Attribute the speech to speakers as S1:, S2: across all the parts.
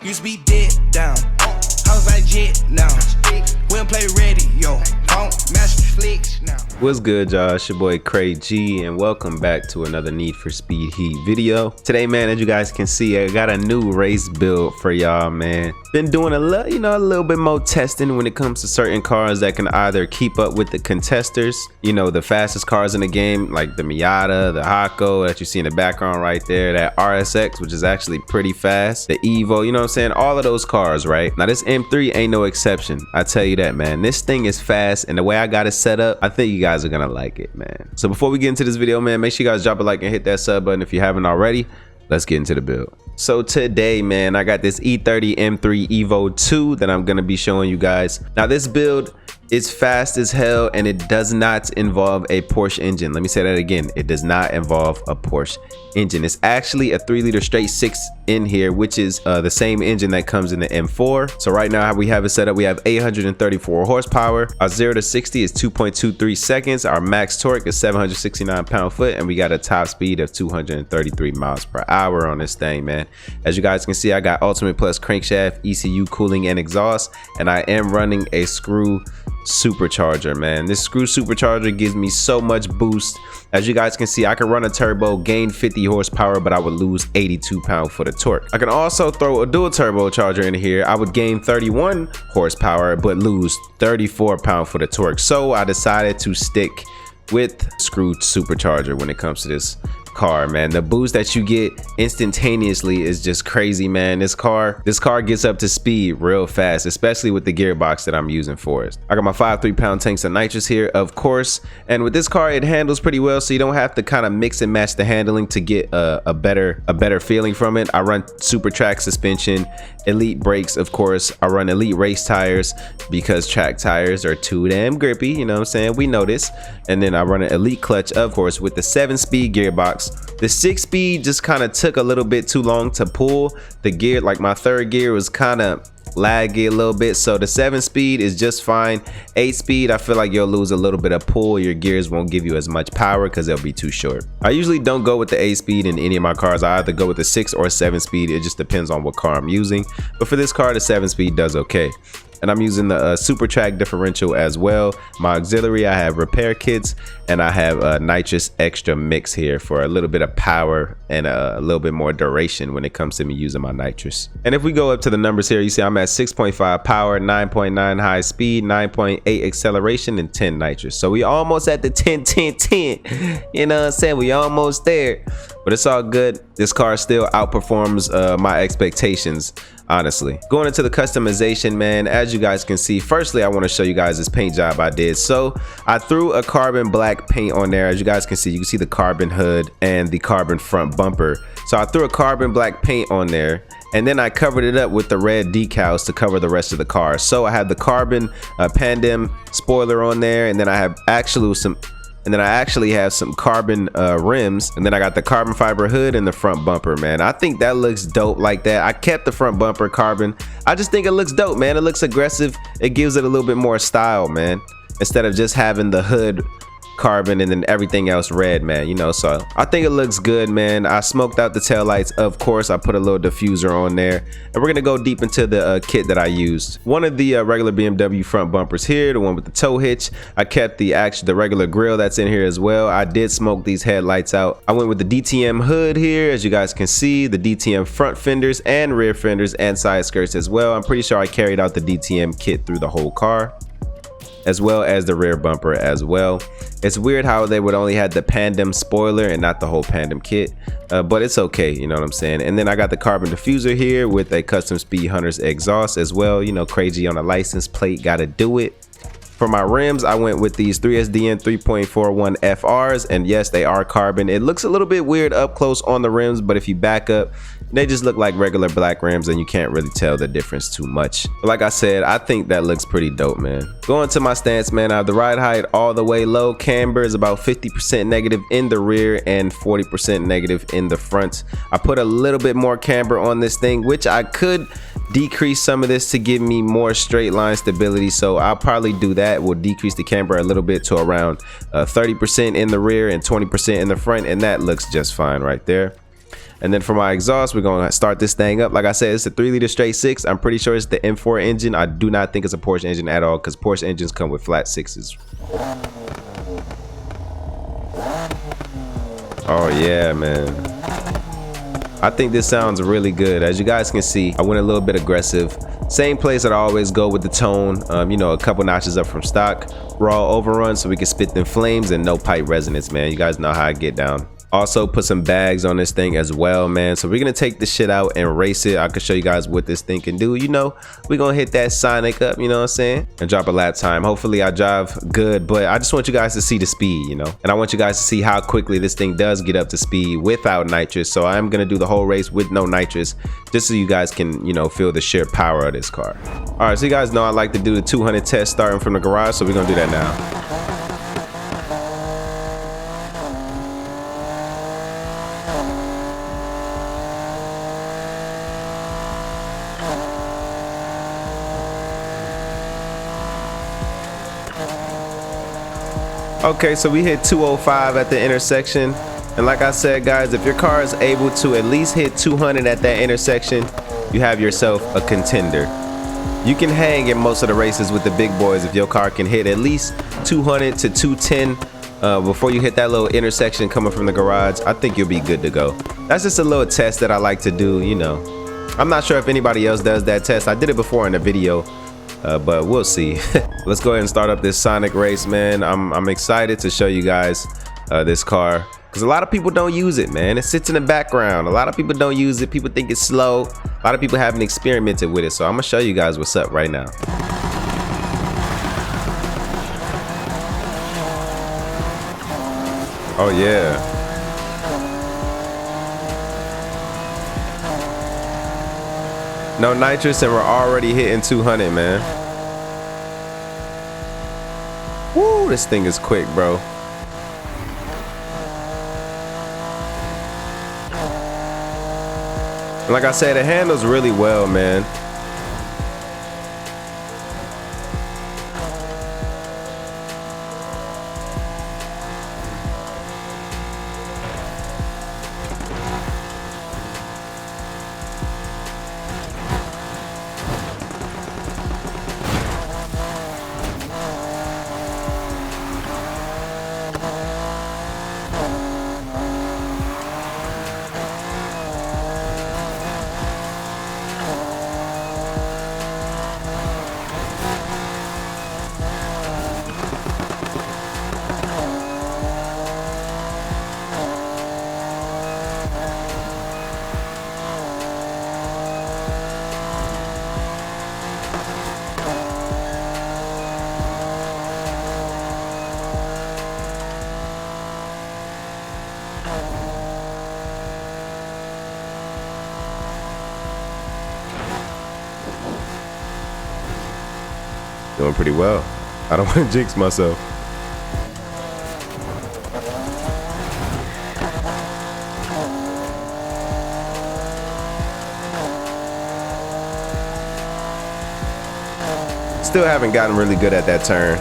S1: Used to be dead down. House like jet now. We don't play radio. Don't master flicks now.
S2: What's good, y'all? It's your boy CrayG, and welcome back to another Need for Speed Heat video. Today, man, as you guys can see, I got a new race build for y'all, man. Been doing a little bit more testing when it comes to certain cars that can either keep up with the contesters, the fastest cars in the game, like the Miata, the Hako that you see in the background right there, that RSX, which is actually pretty fast, the EVO, you know what I'm saying? All of those cars, right? Now, this M3 ain't no exception. I tell you that, man. This thing is fast, and the way I got it set up, I think you guys are gonna like it, man. So before we get into this video, man, make sure you guys drop a like and hit that sub button if you haven't already. Let's get into the build. So today, man, I got this E30 M3 EVO 2 that I'm gonna be showing you guys. Now, this build is fast as hell, and it does not involve a Porsche engine. Let me say that again. It does not involve a Porsche engine. It's actually a 3-liter straight 6 in here, which is the same engine that comes in the M4. So right now, how we have it set up, we have 834 horsepower. Our 0 to 60 is 2.23 seconds. Our max torque is 769 pound-foot, and we got a top speed of 233 miles per hour on this thing, man. As you guys can see, I got Ultimate Plus crankshaft, ECU cooling, and exhaust, and I am running a screw supercharger, man. This screw supercharger gives me so much boost. As you guys can see, I can run a turbo, gain 50 horsepower, but I would lose 82 pound-foot of torque. I can also throw a dual turbocharger in here. I would gain 31 horsepower, but lose 34 pound-foot of torque. So I decided to stick with screw supercharger when it comes to this car, man. The boost that you get instantaneously is just crazy, man. This car gets up to speed real fast, especially with the gearbox that I'm using for it. I got my 5.3 pound tanks of nitrous here, of course, and with this car it handles pretty well, so you don't have to kind of mix and match the handling to get a better feeling from it. I run super track suspension, elite brakes, of course. I run elite race tires because track tires are too damn grippy, you know what I'm saying? We know this. And then I run an elite clutch, of course, with the 7-speed gearbox. The 6-speed just kind of took a little bit too long to pull. The gear, like my third gear, was kind of laggy a little bit, so the 7-speed is just fine. 8-speed, I feel like you'll lose a little bit of pull. Your gears won't give you as much power because they'll be too short. I usually don't go with the 8-speed in any of my cars. I either go with the 6 or 7-speed. It just depends on what car I'm using, but for this car, the 7-speed does okay. And I'm using the super track differential as well. My auxiliary, I have repair kits, and I have a nitrous extra mix here for a little bit of power and a little bit more duration when it comes to me using my nitrous. And if we go up to the numbers here, you see I'm at 6.5 power, 9.9 high speed, 9.8 acceleration, and 10 nitrous. So we almost at the 10 10 10. You know what I'm saying? We almost there, but it's all good. This car still outperforms my expectations, honestly. Going into the customization, man, as you guys can see, firstly I want to show you guys this paint job I did. So I threw a carbon black paint on there. As you guys can see the carbon hood and the carbon front bumper. So I threw a carbon black paint on there, and then I covered it up with the red decals to cover the rest of the car. So I have the carbon Pandem spoiler on there, and then I have actually have some carbon rims, and then I got the carbon fiber hood and the front bumper, man. I think that looks dope like that. I kept the front bumper carbon. I just think it looks dope, man. It looks aggressive. It gives it a little bit more style, man, instead of just having the hood carbon and then everything else red, man, so I think it looks good, man. I smoked out the taillights, of course. I put a little diffuser on there, and we're gonna go deep into the kit that I used. One of the regular BMW front bumpers here, the one with the tow hitch. I kept the regular grill that's in here as well. I did smoke these headlights out. I went with the DTM hood here, as you guys can see, the DTM front fenders and rear fenders and side skirts as well. I'm pretty sure I carried out the DTM kit through the whole car, as well as the rear bumper as well. It's weird how they would only have the Pandem spoiler and not the whole Pandem kit, but it's okay, you know what I'm saying. And then I got the carbon diffuser here with a custom Speed Hunters exhaust as well. CrayG on a license plate, gotta do it. For my rims, I went with these 3SDN 3.41 FRs, and yes, they are carbon. It looks a little bit weird up close on the rims, but if you back up, they just look like regular black rims, and you can't really tell the difference too much. But like I said, I think that looks pretty dope, man. Going to my stance, man, I have the ride height all the way low. Camber is about 50% negative in the rear and 40% negative in the front. I put a little bit more camber on this thing, which I could decrease some of this to give me more straight line stability, so I'll probably do that. We'll decrease the camber a little bit to around 30% in the rear and 20% in the front, and that looks just fine right there. And then for my exhaust, we're gonna start this thing up. Like I said, it's a 3-liter straight 6. I'm pretty sure it's the M4 engine. I do not think it's a Porsche engine at all, because Porsche engines come with flat 6s. Oh yeah, man. I think this sounds really good. As you guys can see, I went a little bit aggressive. Same place that I always go with the tone, you know, a couple notches up from stock, raw overrun so we can spit them flames, and no pipe resonance, man. You guys know how I get down. Also put some bags on this thing as well, man. So we're gonna take this shit out and race it. I can show you guys what this thing can do. You know, we're gonna hit that Sonic up, you know what I'm saying, and drop a lap time. Hopefully I drive good, but I just want you guys to see the speed, you know, and I want you guys to see how quickly this thing does get up to speed without nitrous. So I'm gonna do the whole race with no nitrous, just so you guys can, you know, feel the sheer power of this car. All right, so you guys know I like to do the 200 test starting from the garage, so we're gonna do that now. Okay, so we hit 205 at the intersection, and like I said, guys, if your car is able to at least hit 200 at that intersection, you have yourself a contender. You can hang in most of the races with the big boys if your car can hit at least 200 to 210 before you hit that little intersection coming from the garage. I think you'll be good to go. That's just a little test that I like to do, you know. I'm not sure if anybody else does that test. I did it before in a video, but we'll see. Let's go ahead and start up this Sonic race, man. I'm excited to show you guys this car, because a lot of people don't use it, man. It sits in the background. A lot of people don't use it. People think it's slow. A lot of people haven't experimented with it, so I'm gonna show you guys what's up right now. Oh yeah. No nitrous and we're already hitting 200, man. Woo, this thing is quick, bro. And like I said, it handles really well, man. Doing pretty well. I don't want to jinx myself. Still haven't gotten really good at that turn.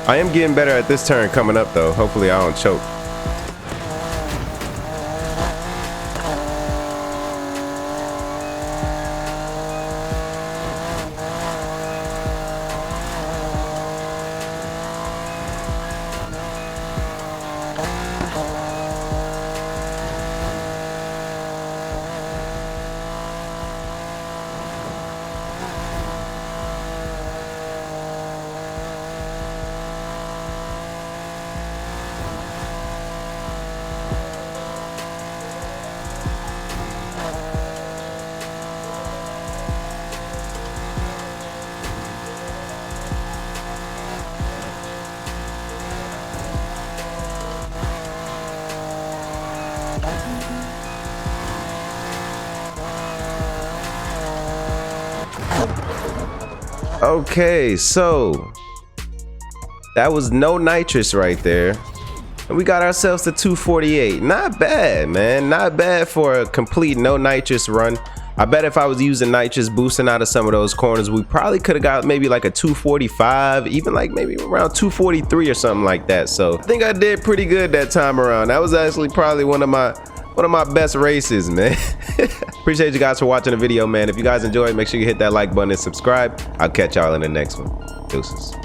S2: I am getting better at this turn coming up though. Hopefully I don't choke. Okay, so that was no nitrous right there, and we got ourselves to 248. Not bad, man. Not bad for a complete no nitrous run. I bet if I was using nitrous boosting out of some of those corners, we probably could have got maybe like a 245, even like maybe around 243 or something like that. So I think I did pretty good that time around. That was actually probably one of my best races, man. Appreciate you guys for watching the video, man. If you guys enjoyed, make sure you hit that like button and subscribe. I'll catch y'all in the next one. Deuces.